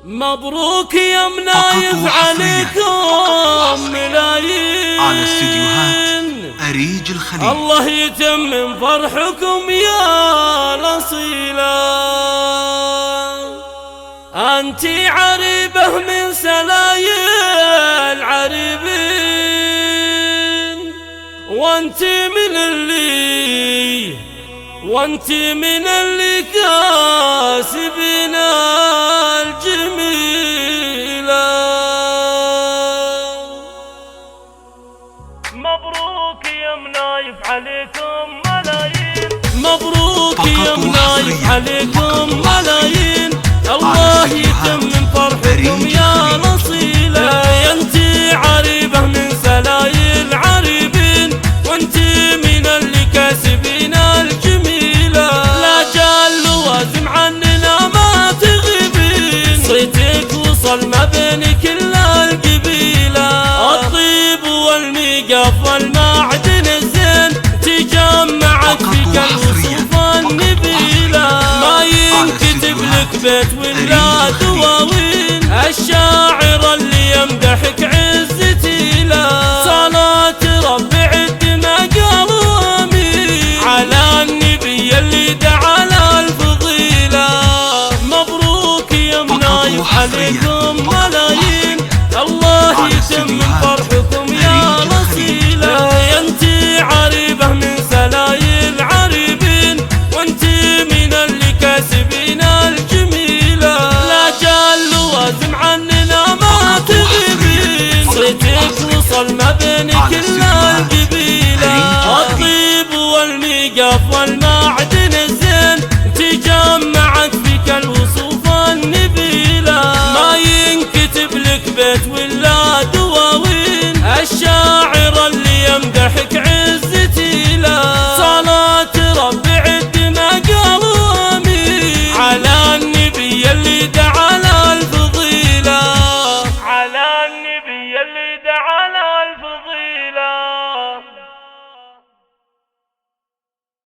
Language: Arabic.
مبروك يا منايف عليكم ملايين على استديوهات أريج الخليل. الله يتمم فرحكم يا الأصيلة. أنتي عريبة من سلايل عريبين، وانتي من اللي كاسبين الجميلة. مبروك يا منايف عليكم ملايين، مبروك يا منايف عليكم ملايين. الله يتمم فرحكم يا الأصيلة. انتي عريبة من سلايل عريبين، وانتي من اللي كاسبين الجميلة. لا جال لوازم عننا ما تغيبين، صيتك وصل ما بين كل القبيلة. الطيب والميقف والمعدن الزين تجمعت فيك الوصوف النبيلة. ما ينكتب لك بيت ولا دواوين.